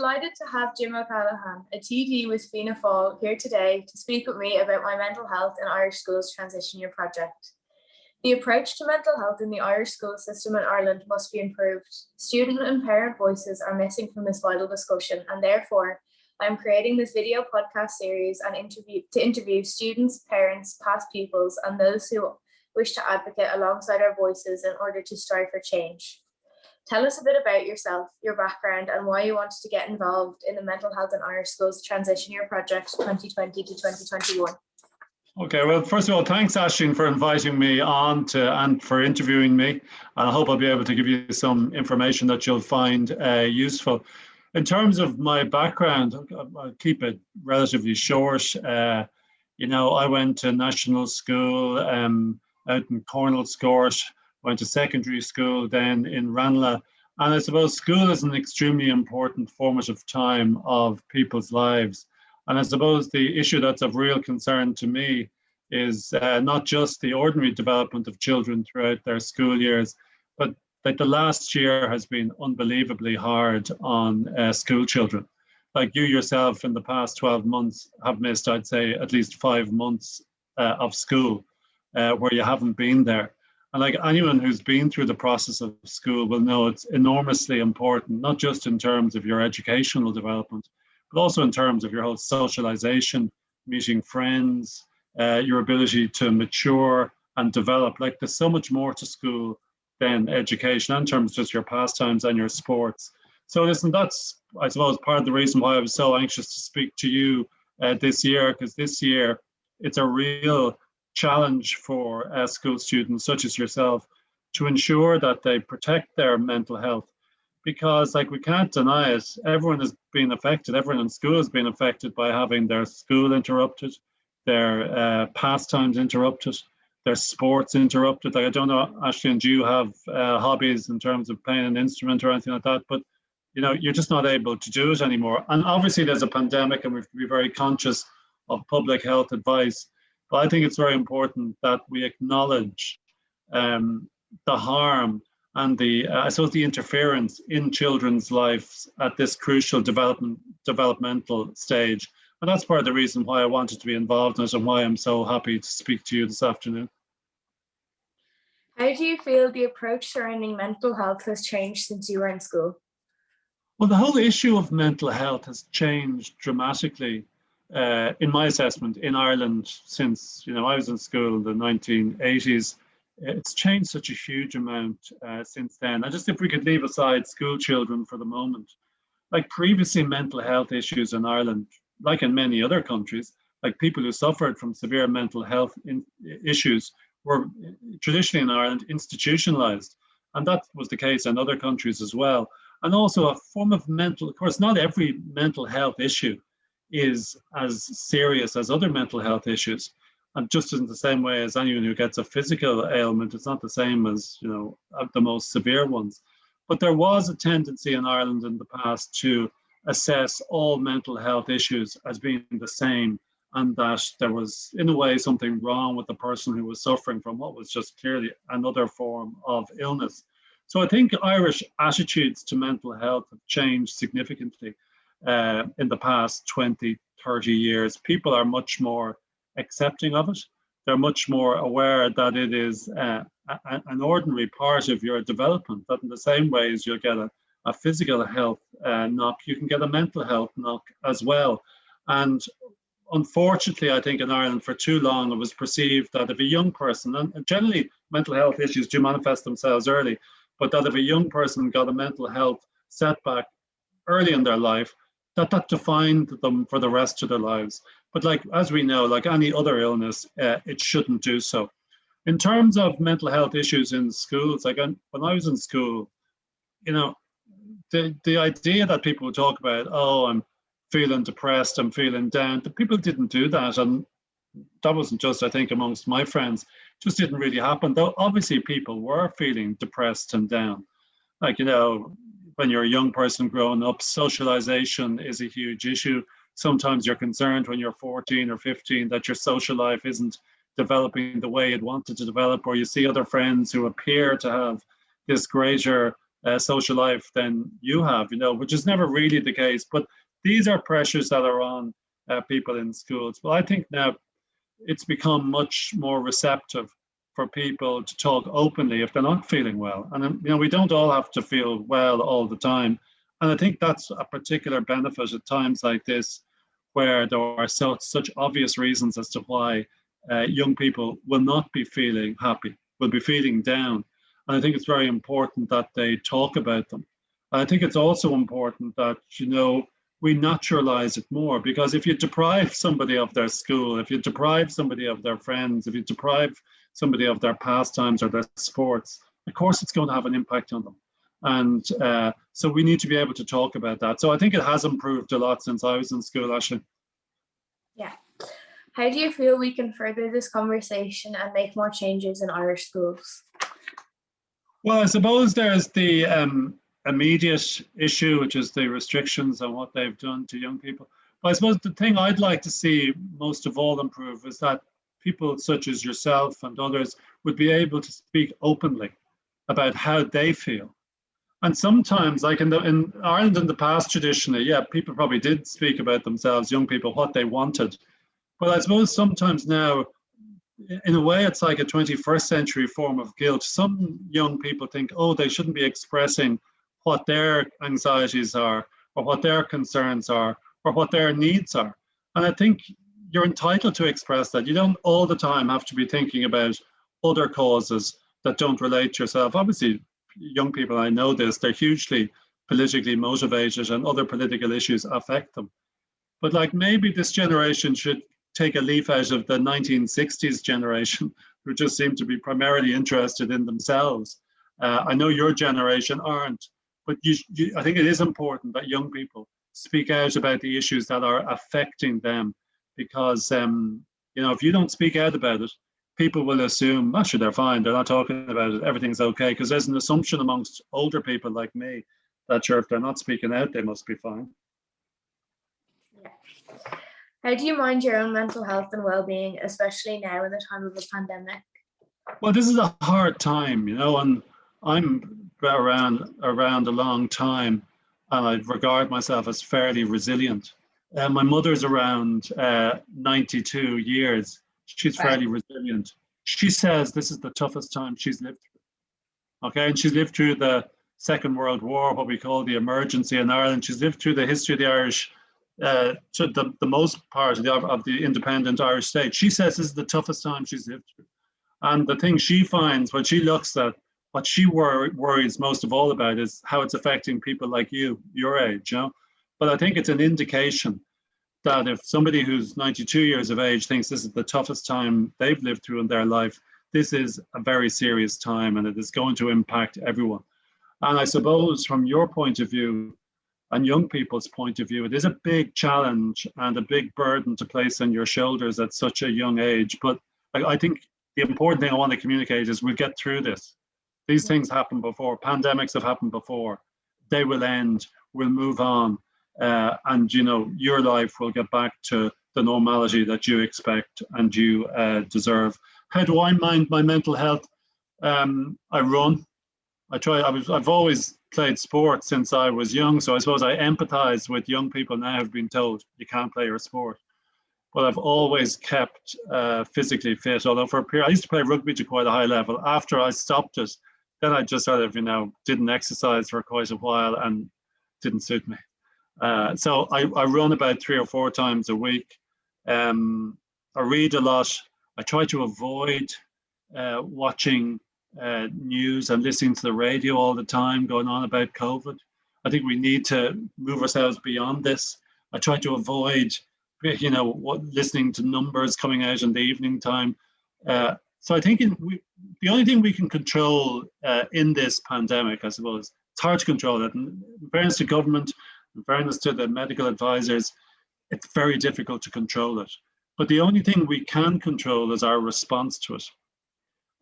Delighted to have Jim O'Callaghan, a TD with Fianna Fáil, here today to speak with me about my mental health in Irish schools transition year project. The approach to mental health in the Irish school system in Ireland must be improved. Student and parent voices are missing from this vital discussion, and therefore I am creating this video podcast series and interview students, parents, past pupils, and those who wish to advocate alongside our voices in order to strive for change. Tell us a bit about yourself, your background, and why you wanted to get involved in the Mental Health in Irish Schools Transition Year Project 2020 to 2021. Okay, well, first of all, thanks, Aisling, for inviting me on and for interviewing me. And I hope I'll be able to give you some information that you'll find useful. In terms of my background, I'll keep it relatively short. I went to national school out in Cornelscourt, went to secondary school then in Ranelagh. And I suppose school is an extremely important formative time of people's lives. And I suppose the issue that's of real concern to me is not just the ordinary development of children throughout their school years, but that the last year has been unbelievably hard on school children. Like you yourself in the past 12 months have missed, I'd say, at least 5 months of school where you haven't been there. And like anyone who's been through the process of school will know it's enormously important, not just in terms of your educational development, but also in terms of your whole socialization, meeting friends, your ability to mature and develop. Like there's so much more to school than education in terms of just your pastimes and your sports. So listen, that's, I suppose, part of the reason why I was so anxious to speak to you this year, because this year it's a real challenge for school students such as yourself to ensure that they protect their mental health, because like we can't deny it, everyone has been affected, everyone in school has been affected by having their school interrupted, their pastimes interrupted, their sports interrupted. Like I don't know, Aisling, do you have hobbies in terms of playing an instrument or anything like that? But you're just not able to do it anymore. And obviously there's a pandemic and we have to be very conscious of public health advice. But I think it's very important that we acknowledge the harm and the interference in children's lives at this crucial developmental stage. And that's part of the reason why I wanted to be involved in it and why I'm so happy to speak to you this afternoon. How do you feel the approach surrounding mental health has changed since you were in school? Well, the whole issue of mental health has changed dramatically. In my assessment, in Ireland, since I was in school in the 1980s, it's changed such a huge amount since then. And just if we could leave aside school children for the moment, like previously mental health issues in Ireland, like in many other countries, like people who suffered from severe mental health issues were traditionally in Ireland institutionalized. And that was the case in other countries as well. And also a form of of course, not every mental health issue is as serious as other mental health issues. And just in the same way as anyone who gets a physical ailment, it's not the same as, the most severe ones. But there was a tendency in Ireland in the past to assess all mental health issues as being the same, and that there was, in a way, something wrong with the person who was suffering from what was just clearly another form of illness. So I think Irish attitudes to mental health have changed significantly. In the past 20, 30 years, people are much more accepting of it. They're much more aware that it is an ordinary part of your development, that in the same way as you'll get a physical health knock, you can get a mental health knock as well. And unfortunately, I think in Ireland for too long, it was perceived that if a young person, and generally mental health issues do manifest themselves early, but that if a young person got a mental health setback early in their life, that defined them for the rest of their lives. But like, as we know, like any other illness, it shouldn't do so. In terms of mental health issues in schools, like when I was in school, the idea that people would talk about, oh, I'm feeling depressed, I'm feeling down, the people didn't do that. And that wasn't just, I think, amongst my friends, it just didn't really happen. Though obviously people were feeling depressed and down. Like, when you're a young person growing up, socialization is a huge issue. Sometimes you're concerned when you're 14 or 15 that your social life isn't developing the way it wanted to develop, or you see other friends who appear to have this greater social life than you have, which is never really the case. But these are pressures that are on people in schools. Well, I think now it's become much more receptive for people to talk openly if they're not feeling well. And we don't all have to feel well all the time. And I think that's a particular benefit at times like this, where there are such obvious reasons as to why young people will not be feeling happy, will be feeling down. And I think it's very important that they talk about them. I think it's also important that, we naturalize it more, because if you deprive somebody of their school, if you deprive somebody of their friends, if you deprive somebody of their pastimes or their sports, of course it's going to have an impact on them. And so we need to be able to talk about that. So I think it has improved a lot since I was in school, Ashley. Yeah. How do you feel we can further this conversation and make more changes in Irish schools? Well, I suppose there's the immediate issue, which is the restrictions on what they've done to young people. But I suppose the thing I'd like to see most of all improve is that people such as yourself and others would be able to speak openly about how they feel. And sometimes, like in Ireland in the past, traditionally, yeah, people probably did speak about themselves, young people, what they wanted. But I suppose sometimes now, in a way, it's like a 21st century form of guilt. Some young people think, oh, they shouldn't be expressing what their anxieties are, or what their concerns are, or what their needs are. And I think you're entitled to express that. You don't all the time have to be thinking about other causes that don't relate to yourself. Obviously, young people, I know this, they're hugely politically motivated and other political issues affect them. But like maybe this generation should take a leaf out of the 1960s generation, who just seem to be primarily interested in themselves. I know your generation aren't, but I think it is important that young people speak out about the issues that are affecting them, because if you don't speak out about it, people will assume, actually, they're fine, they're not talking about it, everything's okay, because there's an assumption amongst older people like me that if they're not speaking out, they must be fine. Yeah. How do you mind your own mental health and well-being, especially now in the time of a pandemic? Well, this is a hard time, and I'm around a long time, and I regard myself as fairly resilient. My mother's around 92 years. She's fairly resilient. She says this is the toughest time she's lived through. Okay, and she's lived through the Second World War, what we call the emergency in Ireland. She's lived through the history of the Irish, to the most part of the independent Irish state. She says this is the toughest time she's lived through. And the thing she finds when she looks at what she worries most of all about is how it's affecting people like you, your age. But I think it's an indication that if somebody who's 92 years of age thinks this is the toughest time they've lived through in their life, this is a very serious time, and it is going to impact everyone. And I suppose from your point of view and young people's point of view, it is a big challenge and a big burden to place on your shoulders at such a young age. But I think the important thing I want to communicate is we'll get through this. These things happen before. Pandemics have happened before. They will end. We'll move on. And your life will get back to the normality that you expect and you deserve. How do I mind my mental health? I run. I've always played sports since I was young, so I suppose I empathize with young people now who've been told you can't play your sport. But I've always kept physically fit, although for a period, I used to play rugby to quite a high level. After I stopped it, then I just sort of, didn't exercise for quite a while and didn't suit me. So I run about 3 or 4 times a week. I read a lot. I try to avoid watching news and listening to the radio all the time going on about COVID. I think we need to move ourselves beyond this. I try to avoid, listening to numbers coming out in the evening time. So I think the only thing we can control in this pandemic, I suppose, it's hard to control it. And in fairness to government, in fairness to the medical advisors, it's very difficult to control it. But the only thing we can control is our response to it.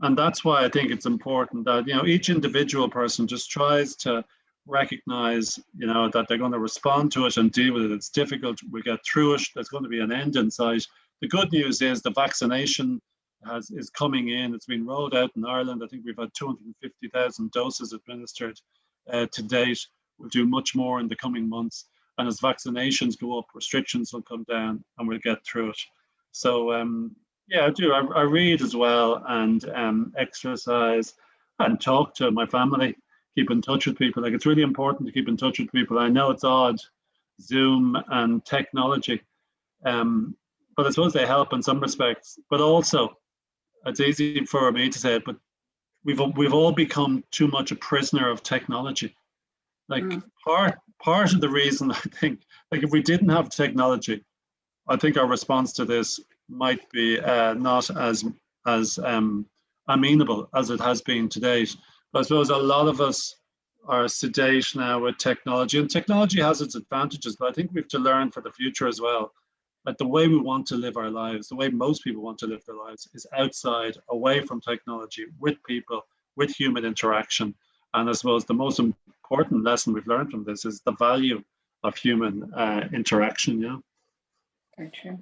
And that's why I think it's important that, each individual person just tries to recognize, that they're going to respond to it and deal with it. It's difficult. We get through it. There's going to be an end in sight. The good news is the vaccination is coming in. It's been rolled out in Ireland. I think we've had 250,000 doses administered. to date. We'll do much more in the coming months. And as vaccinations go up, restrictions will come down and we'll get through it. So, yeah, I do. I read as well and exercise and talk to my family, keep in touch with people. Like, it's really important to keep in touch with people. I know it's odd, Zoom and technology, but I suppose they help in some respects. But also, it's easy for me to say it, but we've all become too much a prisoner of technology. Like part of the reason, I think, like, if we didn't have technology, I think our response to this might be not as amenable as it has been to date. But I suppose a lot of us are sedate now with technology, and technology has its advantages, but I think we have to learn for the future as well. Like, the way we want to live our lives, the way most people want to live their lives, is outside, away from technology, with people, with human interaction. And I suppose the most important lesson we've learned from this is the value of human interaction. Yeah. Very true.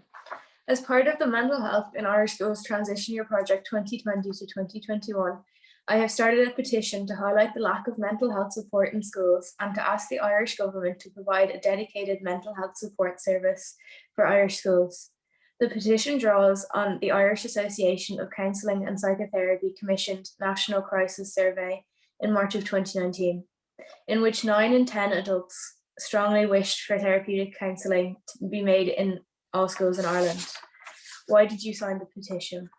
As part of the Mental Health in Irish Schools Transition Year Project 2020 to 2021, I have started a petition to highlight the lack of mental health support in schools and to ask the Irish government to provide a dedicated mental health support service for Irish schools. The petition draws on the Irish Association of Counselling and Psychotherapy commissioned National Crisis Survey in March of 2019, in which 9 in 10 adults strongly wished for therapeutic counselling to be made in all schools in Ireland. Why did you sign the petition?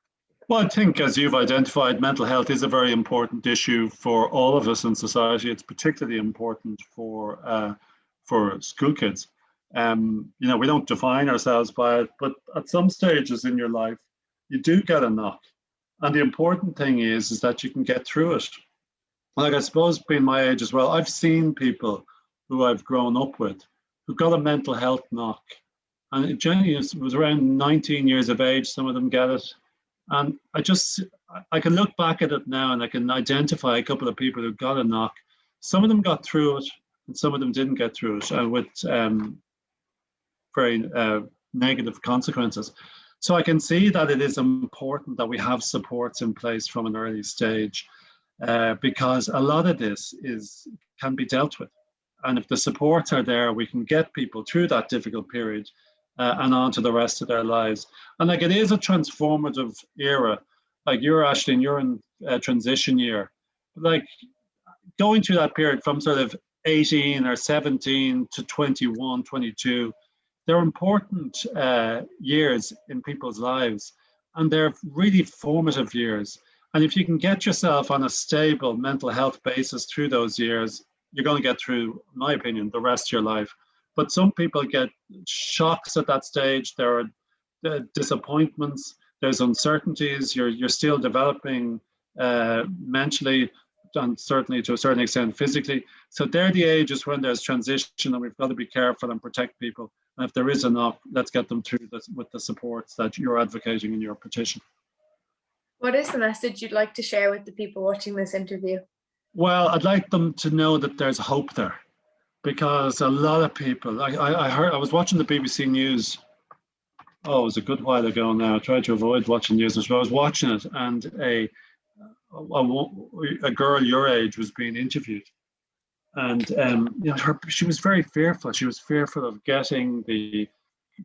Well, I think, as you've identified, mental health is a very important issue for all of us in society. It's particularly important for school kids. You know, we don't define ourselves by it, but at some stages in your life, you do get a knock. And the important thing is that you can get through it. Like, I suppose, being my age as well, I've seen people who I've grown up with who got a mental health knock. And it generally was around 19 years of age, some of them get it. And I can look back at it now and I can identify a couple of people who got a knock. Some of them got through it and some of them didn't get through it, with very negative consequences. So I can see that it is important that we have supports in place from an early stage, because a lot of this can be dealt with. And if the supports are there, we can get people through that difficult period and on to the rest of their lives. And like, it is a transformative era. Like, Aisling, you're in a transition year. Like, going through that period from sort of 18 or 17 to 21, 22, they're important years in people's lives. And they're really formative years. And if you can get yourself on a stable mental health basis through those years, you're going to get through, in my opinion, the rest of your life. But some people get shocks at that stage. There are disappointments. There's uncertainties. You're still developing mentally, and certainly to a certain extent physically. So they're the ages when there's transition, and we've got to be careful and protect people. And if there is a knock, let's get them through this with the supports that you're advocating in your petition. What is the message you'd like to share with the people watching this interview? Well, I'd like them to know that there's hope there. Because a lot of people, I was watching the BBC News. Oh, it was a good while ago now. I tried to avoid watching news, but I was watching it, and a girl your age was being interviewed, and you know, she was very fearful. She was fearful of getting the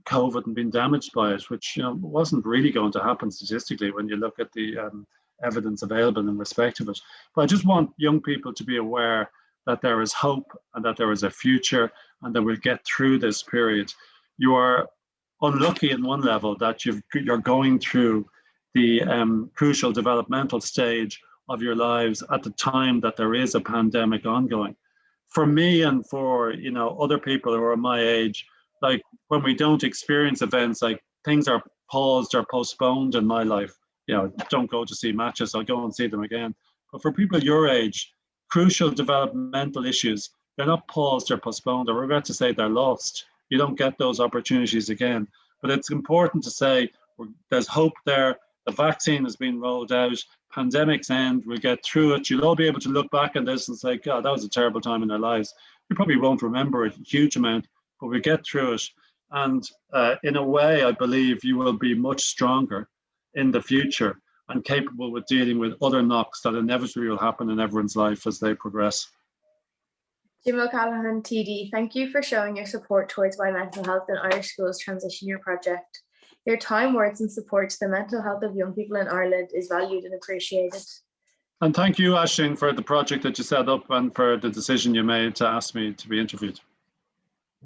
COVID and being damaged by it, which, you know, wasn't really going to happen statistically when you look at the evidence available in respect of it. But I just want young people to be aware that there is hope and that there is a future and that we'll get through this period. You are unlucky in one level that you're going through the crucial developmental stage of your lives at the time that there is a pandemic ongoing. For me and for, you know, other people who are my age, like, when we don't experience events, like, things are paused or postponed in my life. You know, don't go to see matches, I'll go and see them again. But for people your age, crucial developmental issues, they're not paused or postponed. I regret to say they're lost. You don't get those opportunities again. But it's important to say there's hope there. The vaccine has been rolled out. Pandemics end. We'll get through it. You'll all be able to look back on this and say, God, that was a terrible time in our lives. We probably won't remember it a huge amount, but we'll get through it. And in a way, I believe you will be much stronger in the future and capable with dealing with other knocks that inevitably will happen in everyone's life as they progress. Jim O'Callaghan, TD, thank you for showing your support towards why mental health in Irish schools transition year project. Your time, words and support to the mental health of young people in Ireland is valued and appreciated. And thank you, Aisling, for the project that you set up and for the decision you made to ask me to be interviewed.